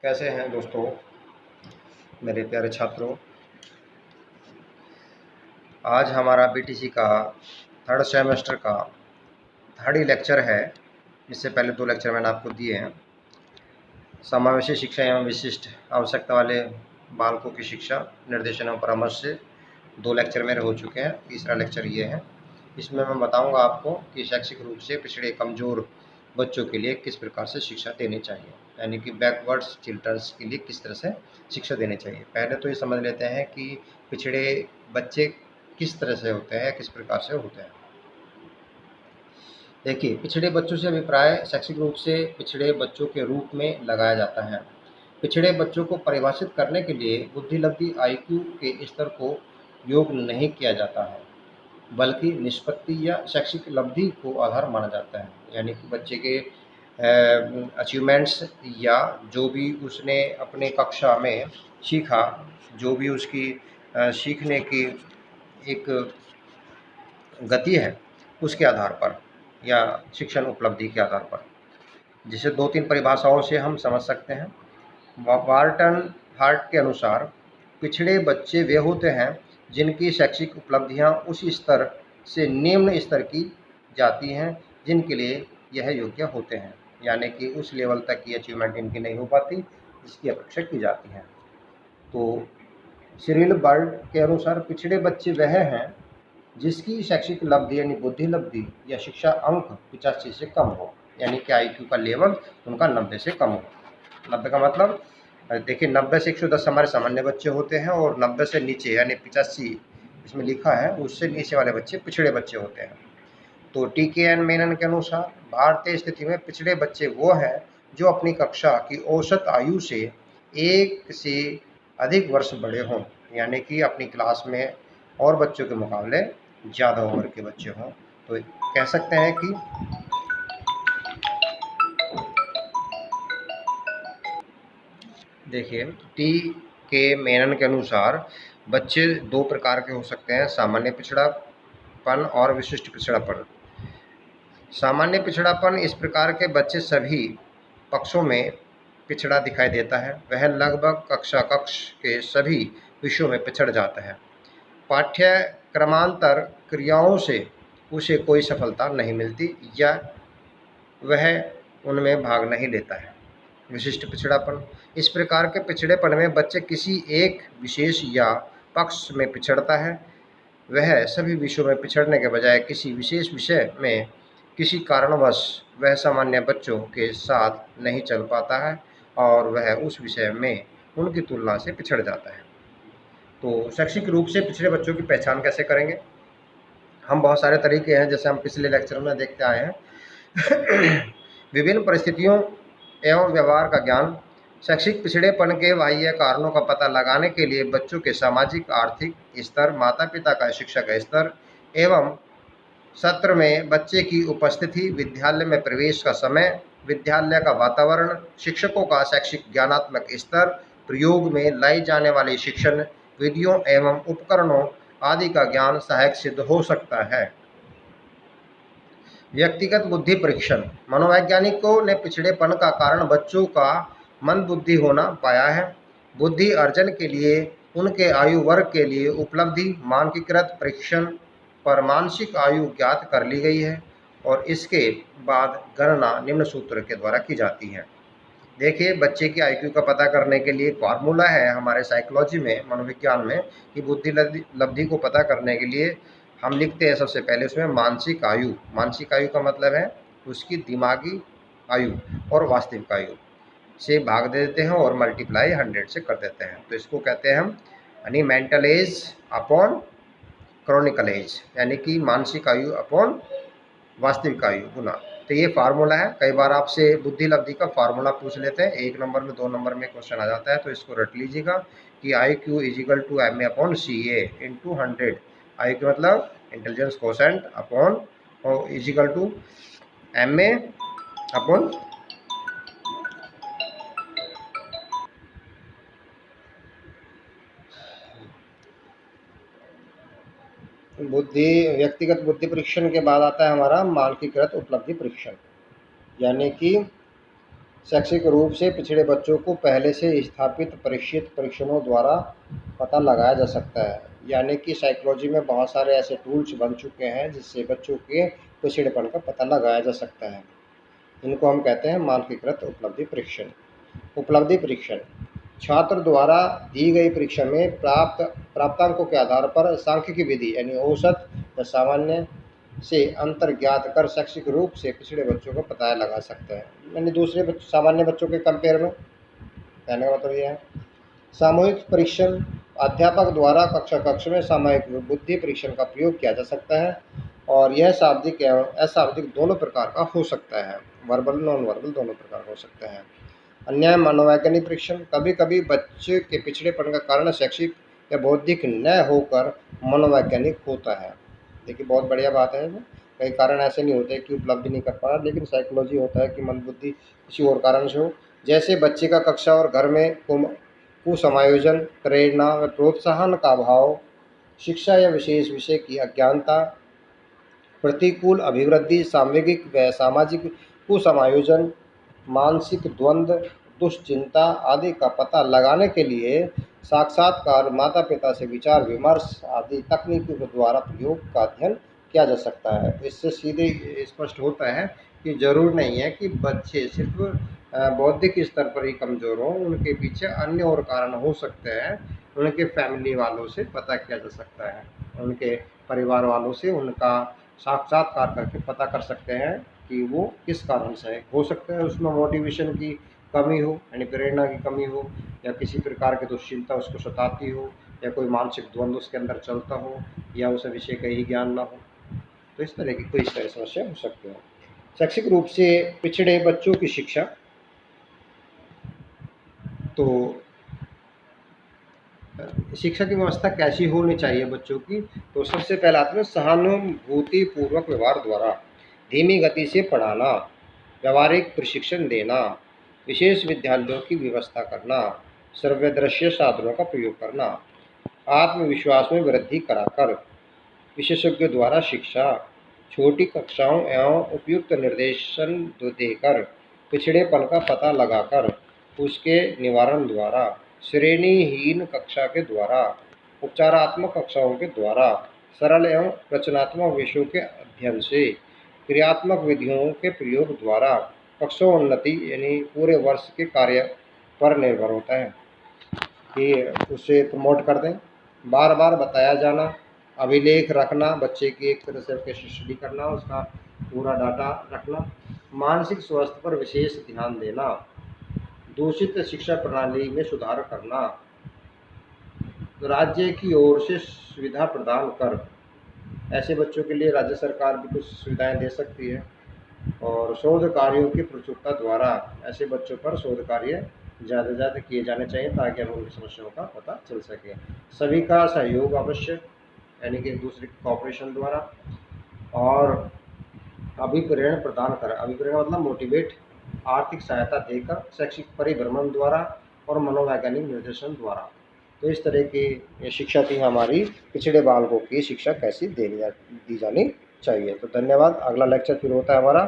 कैसे हैं दोस्तों, मेरे प्यारे छात्रों। आज हमारा बीटीसी का थर्ड सेमेस्टर का थर्ड ही लेक्चर है। इससे पहले 2 लेक्चर मैंने आपको दिए हैं। समावेशी शिक्षा एवं विशिष्ट आवश्यकता वाले बालकों की शिक्षा, निर्देशन एवं परामर्श से 2 लेक्चर मेरे हो चुके हैं। तीसरा लेक्चर ये है। इसमें मैं बताऊंगा आपको कि शैक्षिक रूप से पिछड़े कमज़ोर बच्चों के लिए किस प्रकार से शिक्षा देनी चाहिए, यानी कि बैकवर्ड्स चिल्ड्रंस के लिए किस तरह से शिक्षा देनी चाहिए। पहले तो ये समझ लेते हैं कि पिछड़े बच्चे किस तरह से होते हैं, किस प्रकार से होते हैं। देखिए, पिछड़े बच्चों से अभिप्राय शैक्षिक रूप से पिछड़े बच्चों के रूप में लगाया जाता है। पिछड़े बच्चों को परिभाषित करने के लिए बुद्धिलब्धि IQ के स्तर को योग नहीं किया जाता है, बल्कि निष्पत्ति या शैक्षिक लब्धि को आधार माना जाता है। यानी कि बच्चे के अचीवमेंट्स या जो भी उसने अपने कक्षा में सीखा, जो भी उसकी सीखने की एक गति है, उसके आधार पर या शिक्षण उपलब्धि के आधार पर, जिसे 2-3 परिभाषाओं से हम समझ सकते हैं। वार्टन हार्ट के अनुसार पिछड़े बच्चे वे होते हैं जिनकी शैक्षिक उपलब्धियां उस स्तर से निम्न स्तर की जाती हैं जिनके लिए यह योग्य होते हैं, यानी कि उस लेवल तक की अचीवमेंट इनकी नहीं हो पाती जिसकी अपेक्षा की जाती है। तो सिरिल बर्ड के अनुसार पिछड़े बच्चे वह हैं जिसकी शैक्षिक लब्धि यानी बुद्धि लब्धि या शिक्षा अंक 85 से कम हो, यानी कि IQ का लेवल उनका 90 से कम हो। 90 का मतलब देखिए, 90 से 110 हमारे सामान्य बच्चे होते हैं और 90 से नीचे यानी 85 इसमें लिखा है, उससे नीचे वाले बच्चे पिछड़े बच्चे होते हैं। तो TKN मेनन के अनुसार भारतीय स्थिति में पिछड़े बच्चे वो हैं जो अपनी कक्षा की औसत आयु से 1 से अधिक वर्ष बड़े हों, यानी कि अपनी क्लास में और बच्चों के मुकाबले ज़्यादा उम्र के बच्चे हों। तो कह सकते हैं कि देखिए, TK मेनन के अनुसार बच्चे 2 प्रकार के हो सकते हैं, सामान्य पिछड़ापन और विशिष्ट पिछड़ापन। सामान्य पिछड़ापन इस प्रकार के बच्चे सभी पक्षों में पिछड़ा दिखाई देता है। वह लगभग कक्ष के सभी विषयों में पिछड़ जाता है। पाठ्यक्रमांतर क्रियाओं से उसे कोई सफलता नहीं मिलती या वह उनमें भाग नहीं लेता है। विशिष्ट पिछड़ापन इस प्रकार के पिछड़ेपन में बच्चे किसी एक विशेष या पक्ष में पिछड़ता है। वह सभी विषयों में पिछड़ने के बजाय किसी विशेष विषय में किसी कारणवश वह सामान्य बच्चों के साथ नहीं चल पाता है और वह उस विषय में उनकी तुलना से पिछड़ जाता है। तो शैक्षिक रूप से पिछड़े बच्चों की पहचान कैसे करेंगे? हम बहुत सारे तरीके हैं, जैसे हम पिछले लेक्चर में देखते आए हैं। विभिन्न परिस्थितियों एवं व्यवहार का ज्ञान, शैक्षिक पिछड़ेपन के बाह्य कारणों का पता लगाने के लिए बच्चों के सामाजिक आर्थिक स्तर, माता पिता का शिक्षा का स्तर एवं सत्र में बच्चे की उपस्थिति, विद्यालय में प्रवेश का समय, विद्यालय का वातावरण, शिक्षकों का शैक्षिक ज्ञानात्मक स्तर, प्रयोग में लाई जाने वाली शिक्षण विधियों एवं उपकरणों आदि का ज्ञान सहायक सिद्ध हो सकता है। व्यक्तिगत बुद्धि परीक्षण, मनोवैज्ञानिकों ने पिछड़ेपन का कारण बच्चों का मंद बुद्धि होना पाया है। बुद्धि अर्जन के लिए उनके आयु वर्ग के लिए उपलब्धि मानकीकृत परीक्षण पर मानसिक आयु ज्ञात कर ली गई है और इसके बाद गणना निम्न सूत्र के द्वारा की जाती है। देखिए, बच्चे की IQ का पता करने के लिए फार्मूला है हमारे साइकोलॉजी में, मनोविज्ञान में, कि बुद्धि लब्धि को पता करने के लिए हम लिखते हैं सबसे पहले उसमें मानसिक आयु। मानसिक आयु का मतलब है उसकी दिमागी आयु और वास्तविक आयु से भाग दे देते हैं और मल्टीप्लाई 100 से कर देते हैं। तो इसको कहते हैं हम यानी mental age upon chronicle age, यानी कि मानसिक आयु अपॉन वास्तविक आयु गुना। तो ये फार्मूला है। कई बार आपसे बुद्धि लब्धि का फार्मूला पूछ लेते हैं, 1 नंबर में 2 नंबर में क्वेश्चन आ जाता है, तो इसको रट लीजिएगा कि IQ = MA/CA × 100। IQ मतलब इंटेलिजेंस कोशेंट अपॉन और = MA अपॉन बुद्धि। व्यक्तिगत बुद्धि परीक्षण के बाद आता है हमारा मानकीकृत उपलब्धि परीक्षण, यानी कि शैक्षिक रूप से पिछड़े बच्चों को पहले से स्थापित परीक्षणों द्वारा पता लगाया जा सकता है। यानी कि साइकोलॉजी में बहुत सारे ऐसे टूल्स बन चुके हैं जिससे बच्चों के पिछड़ेपन का पता लगाया जा सकता है। इनको हम कहते हैं मानकीकृत उपलब्धि परीक्षण। उपलब्धि परीक्षण छात्र द्वारा दी गई परीक्षा में प्राप्तांकों के आधार पर सांख्यिकी विधि यानी औसत या सामान्य से अंतर ज्ञात कर शैक्षिक रूप से पिछड़े बच्चों का पता लगा सकते हैं। यानी दूसरे सामान्य बच्चों के कंपेयर में, कहने का मतलब यह है। सामूहिक परीक्षण अध्यापक द्वारा कक्षा कक्ष में सामूहिक बुद्धि परीक्षण का प्रयोग किया जा सकता है और यह शाब्दिक एवं अशाब्दिक दोनों प्रकार का हो सकता है। वर्बल नॉन वर्बल दोनों प्रकार हो सकता है। अन्य मनोवैज्ञानिक परीक्षण कभी कभी बच्चे के पिछड़ेपन का कारण शैक्षिक या बौद्धिक न होकर मनोवैज्ञानिक होता है। देखिए बहुत बढ़िया बात है। कई कारण ऐसे नहीं होते कि उपलब्धि नहीं कर पा रहा, लेकिन साइकोलॉजी होता है कि मन बुद्धि किसी और कारण से हो। जैसे बच्चे का कक्षा और घर में कुसमायोजन, प्रेरणा व प्रोत्साहन का अभाव, शिक्षा या विशेष विषय की अज्ञानता, प्रतिकूल अभिवृद्धि, सामूहिक व सामाजिक कुसमायोजन, मानसिक द्वंद्व, दुश्चिंता आदि का पता लगाने के लिए साक्षात्कार, माता पिता से विचार विमर्श आदि तकनीकों के द्वारा प्रयोग का अध्ययन किया जा सकता है। इससे सीधे स्पष्ट होता है कि जरूर नहीं है कि बच्चे सिर्फ बौद्धिक स्तर पर ही कमज़ोर हों, उनके पीछे अन्य और कारण हो सकते हैं। उनके फैमिली वालों से पता किया जा सकता है, उनके परिवार वालों से उनका साक्षात्कार करके पता कर सकते हैं कि वो किस कारण से है। हो सकता है उसमें मोटिवेशन की कमी हो, यानी प्रेरणा की कमी हो, या किसी प्रकार की दुश्चिंता उसको सताती हो, या कोई मानसिक द्वंद्व उसके अंदर चलता हो, या उसे विषय का ही ज्ञान ना हो। तो इस तरह की कोई समस्या हो सकती है। शैक्षिक रूप से पिछड़े बच्चों की शिक्षा, तो शिक्षा की व्यवस्था कैसी होनी चाहिए बच्चों की, तो सबसे पहला आता है सहानुभूति पूर्वक व्यवहार द्वारा धीमी गति से पढ़ाना, व्यवहारिक प्रशिक्षण देना, विशेष विद्यालयों की व्यवस्था करना, सर्वदृश्य साधनों का प्रयोग करना, आत्मविश्वास में वृद्धि कराकर, विशेषज्ञ द्वारा शिक्षा, छोटी कक्षाओं एवं उपयुक्त निर्देशन देकर, पिछड़ेपन का पता लगाकर उसके निवारण द्वारा, श्रेणीहीन कक्षा के द्वारा, उपचारात्मक कक्षाओं के द्वारा, सरल एवं रचनात्मक विषयों के अध्ययन से, क्रियात्मक विधियों के प्रयोग द्वारा कक्षोन्नति यानी पूरे वर्ष के कार्य पर निर्भर होता है कि उसे प्रमोट कर दें। बार बार बताया जाना, अभिलेख रखना, बच्चे की एक तरह से केस स्टडी करना, उसका पूरा डाटा रखना, मानसिक स्वास्थ्य पर विशेष ध्यान देना, दूषित शिक्षा प्रणाली में सुधार करना, राज्य की ओर से सुविधा प्रदान कर, ऐसे बच्चों के लिए राज्य सरकार भी कुछ सुविधाएं दे सकती है। और शोध कार्यों की प्रचुरता द्वारा ऐसे बच्चों पर शोध कार्य ज़्यादा से ज़्यादा किए जाने चाहिए ताकि हमें उनकी समस्याओं का पता चल सके। सभी का सहयोग आवश्यक, यानी कि एक दूसरे के कॉपरेशन द्वारा, और अभिप्रेरण प्रदान कर, अभिप्रेरण मतलब मोटिवेट, आर्थिक सहायता देकर, शैक्षिक परिभ्रमण द्वारा और मनोवैज्ञानिक निर्देशन द्वारा। तो इस तरह की ये शिक्षा थी हमारी, पिछड़े बालकों की शिक्षा कैसी दी जानी चाहिए। तो धन्यवाद। अगला लेक्चर फिर होता है हमारा